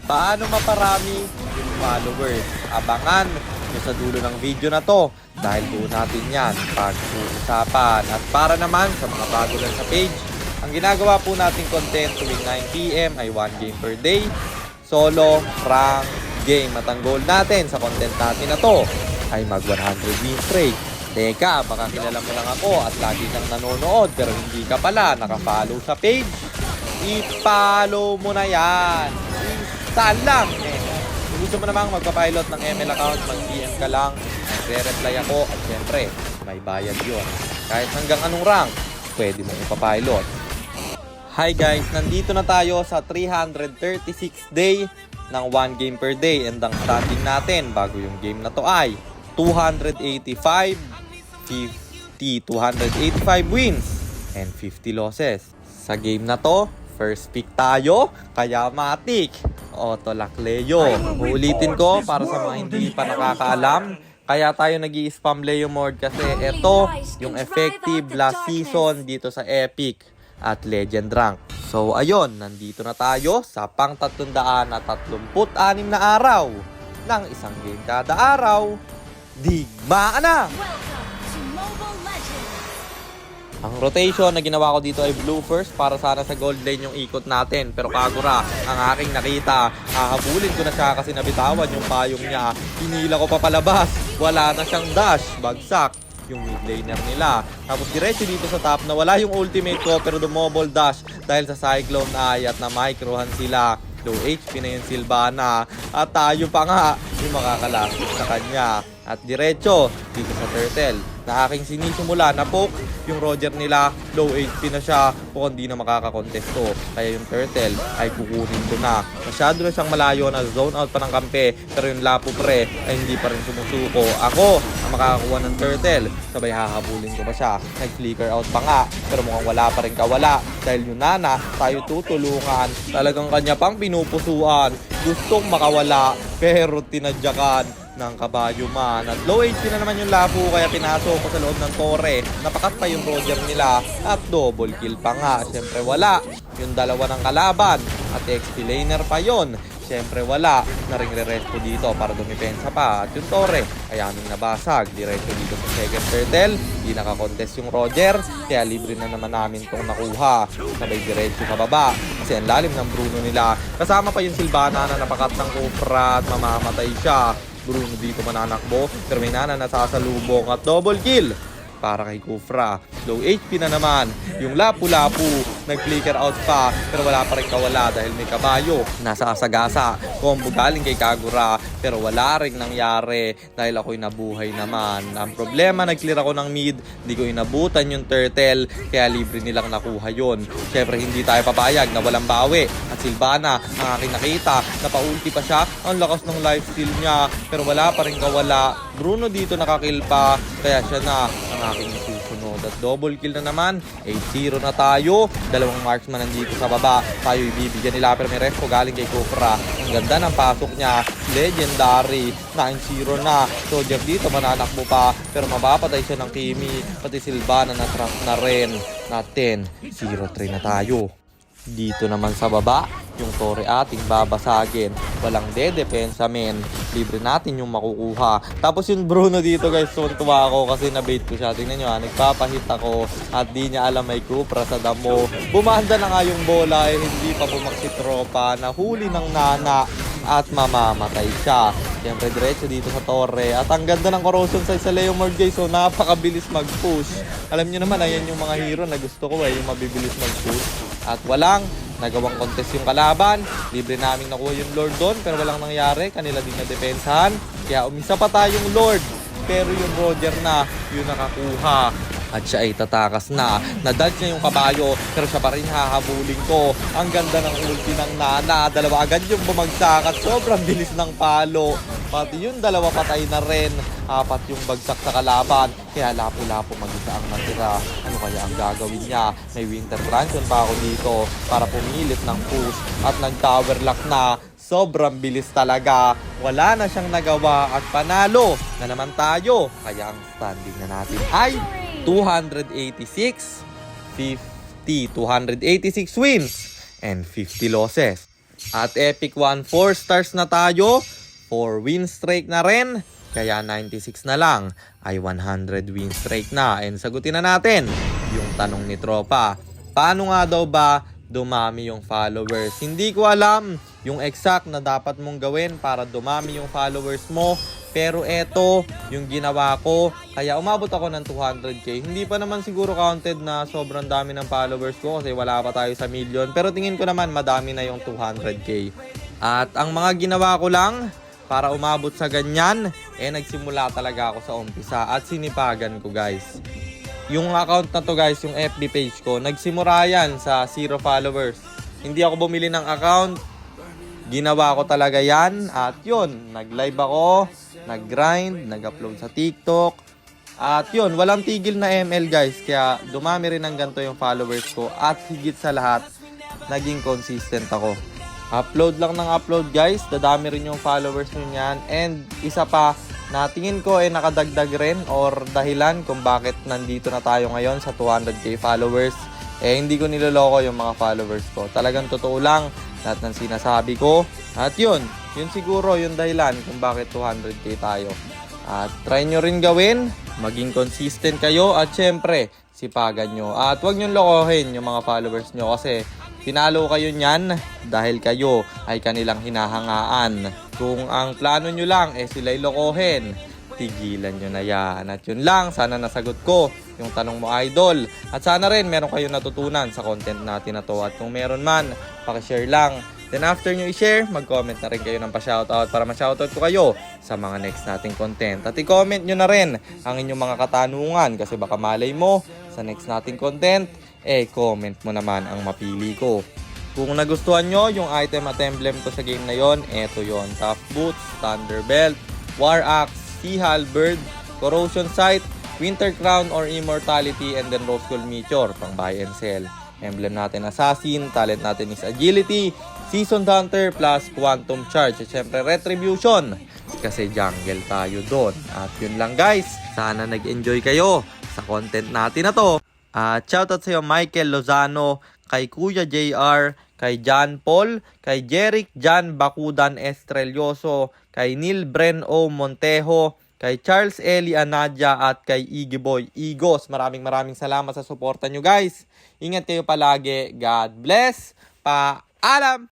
paano maparami yung followers. Abangan nyo sa dulo ng video na to dahil doon natin yan pag-uusapan. At para naman sa mga bago lang sa page, ang ginagawa po nating content tuwing 9 PM ay 1 game per day, solo, rank, game. At ang goal natin sa content natin na to ay mag 100 win streak. Teka, baka kilala mo lang ako at lagi kang nanonood pero hindi ka pala nakafollow sa page. I-follow mo na yan. Saan lang? Kung gusto mo namang magpa-pilot ng ML account, mag-PM ka lang. Nagre-reply ako at syempre, may bayad yon. Kahit hanggang anong rank, pwede mong ipapilot. Hi guys, nandito na tayo sa 336 day ng 1 game per day. And ang standing natin bago yung game na to ay 285 wins and 50 losses. Sa game na to, first pick tayo, kaya matik, Otolacleo. Uulitin ko para sa mga hindi pa nakakaalam, kaya tayo nag-i-spam Leo mode kasi ito yung effective last season dito sa Epic at Legend rank. So ayun, nandito na tayo sa pang 336 na araw ng isang game kada araw. Digmaan na! Ang rotation na ginawa ko dito ay blue first para sana sa gold lane yung ikot natin. Pero Kagura, ang aking nakita, hahabulin ko na siya kasi nabitawan yung payong niya. Hinila ko pa palabas, wala na siyang dash, bagsak yung mid laner nila. Tapos diretso dito sa top na wala yung ultimate ko pero dumobble dash dahil sa Cyclone Eye at na microhan sila. Low HP na yung Sylvana at tayo pa nga yung makakalapit sa kanya. At diretso dito sa Turtle na aking sinisimula na poke yung Roger nila, low HP na siya kung hindi na makakakontest to. Kaya yung Turtle ay kukunin ko na. Masyado na siyang malayo na zone out pa ng kampe pero yung Lapu pre ay hindi pa rin sumusuko. Ako ang makakakuha ng Turtle, sabay hahabulin ko pa siya. Nag-flicker out pa nga pero mukhang wala pa rin kawala dahil yung Nana tayo tutulungan. Talagang kanya pang pinupusuan, gustong makawala pero tinadyakan ng kabayo man. At low HP na naman yung Lapu kaya pinasok ko sa loob ng tore. Napakat pa yung Roger nila at double kill pa nga. Siyempre wala yung dalawa ng kalaban at XP laner pa yon. Siyempre wala na ring re-resto dito para dumipensa pa. At yung tore ay aming nabasag. Diretso dito sa second turtle. Hindi nakakontest yung Roger kaya libre na naman namin itong nakuha. Sabay diretso sa baba kasi ang lalim ng Bruno nila. Kasama pa yung Sylvana na napakat ng Kufra at mamamatay siya. Bruno dito mananakbo pero may Nana nasasalubong at double kill para kay Kufra. Low HP na naman yung Lapu-Lapu, nag-flicker out pa pero wala pa rin kawala dahil may kabayo nasa asagasa. Combo galing kay Kagura pero wala rin nangyari dahil ako'y nabuhay naman. Ang problema, nag-clear ako ng mid, hindi ko inabutan yung turtle kaya libre nilang nakuha yon. Syempre hindi tayo papayag na walang bawi at Sylvana ang aking nakita, napaulti pa siya, ang lakas ng lifesteal niya pero wala pa rin kawala. Bruno dito nakakill pa kaya siya na ang aking susunod at double kill na naman. 8-0 na tayo, dalawang marksman nandito sa baba, tayo ibibigyan nila pero may respo galing kay Kufra. Ang ganda ng pasok niya, legendary. 9-0 na, Soldier dito mananakbo pa pero mapapatay siya ng Kimi, pati Sylvana na trap na rin. Na 10-0-3 na tayo. Dito naman sa baba, yung tore ating babasagin. Walang dedepensa men. Libre natin yung makukuha. Tapos yung Bruno dito guys, tuwa ako kasi nabait ko siya. Tingnan nyo nagpapahit ako at di niya alam may Kufra sa damo. Bumanda na nga yung bola hindi pa bumaksi tropa. Nahuli ng Nana at mamamatay siya. Siyempre diretso dito sa torre. At ang ganda ng corrosion sa Leo mode guys. So napakabilis mag-push. Alam nyo naman, ayan yung mga hero na gusto ko yung mabibilis mag-push. At walang nagawang contest yung kalaban. Libre namin nakuha yung Lord doon pero walang nangyari. Kanila din na depensahan. Kaya umisa pa tayong Lord. Pero yung Roger na yung nakakuha. At siya ay tatakas na. Nadodge niya yung kabayo pero siya pa rin hahabulin ko. Ang ganda ng ulti ng Nana. Dalawa agad yung bumagsak at sobrang bilis ng palo. Pati yung dalawa patay na rin. 4 yung bagsak sa kalaban. Kaya Lapu-Lapu mag-isa ang natira. Ano kaya ang gagawin niya? May Winter Transient pa ako dito para pumilit ng push. At nag-tower lock na. Sobrang bilis talaga. Wala na siyang nagawa at panalo na naman tayo. Kaya ang standing na natin ay 286 wins and 50 losses. At Epic 1, 4 stars na tayo. 4 win streak na rin. Kaya 96 na lang ay 100 win streak na. And sagutin na natin yung tanong ni Tropa. Paano nga daw ba dumami yung followers? Hindi ko alam yung exact na dapat mong gawin para dumami yung followers mo. Pero eto yung ginawa ko. Kaya umabot ako ng 200k. Hindi pa naman siguro counted na sobrang dami ng followers ko kasi wala pa tayo sa million. Pero tingin ko naman madami na yung 200k. At ang mga ginawa ko lang para umabot sa ganyan, nagsimula talaga ako sa umpisa at sinipagan ko guys. Yung account na to guys, yung FB page ko, nagsimula yan sa 0 followers. Hindi ako bumili ng account. Ginawa ko talaga yan at yun, nag-live ako, nag-grind, nag-upload sa TikTok. At yun, walang tigil na ML guys. Kaya dumami rin ng ganito yung followers ko. At higit sa lahat, naging consistent ako. Upload lang ng upload guys. Dadami rin yung followers nyo yan. And isa pa, na tingin ko nakadagdag rin or dahilan kung bakit nandito na tayo ngayon sa 200k followers. Hindi ko niloloko yung mga followers ko. Talagang totoo lang lahat ng sinasabi ko. At yun siguro yung dahilan kung bakit 200k tayo. At try nyo rin gawin, maging consistent kayo at syempre, sipagan nyo. At huwag nyo lokohin yung mga followers nyo kasi pinalo kayo nyan dahil kayo ay kanilang hinahangaan. Kung ang plano nyo lang sila'y lokohin, tigilan nyo na yan. At yun lang, sana nasagot ko yung tanong mo idol. At sana rin meron kayo natutunan sa content natin na to. At kung meron man, pakishare lang. Then after nyo i-share, mag-comment na rin kayo ng pa-shoutout para ma-shoutout ko kayo sa mga next nating content. At i-comment nyo na rin ang inyong mga katanungan kasi baka malay mo sa next nating content, comment mo naman ang mapili ko. Kung nagustuhan nyo yung item at emblem ko sa game na yon, eto yon: Tough Boots, Thunderbelt, War Axe, Sea Halberd, Corrosion Sight, Winter Crown or Immortality, and then Rose Gold Meteor pang buy and sell. Emblem natin Assassin, talent natin is Agility, Seasoned Hunter plus Quantum Charge. At syempre Retribution kasi jungle tayo doon. At yun lang guys, sana nag-enjoy kayo sa content natin na to. At shoutout sa iyo Michael Lozano, kay Kuya JR, kay John Paul, kay Jeric Jan Bakudan Estrelioso, kay Neil Bren O Montejo, kay Charles Eli Anadja at kay Iggy Boy Igos. Maraming salamat sa suporta nyo guys. Ingat kayo palagi. God bless. Paalam!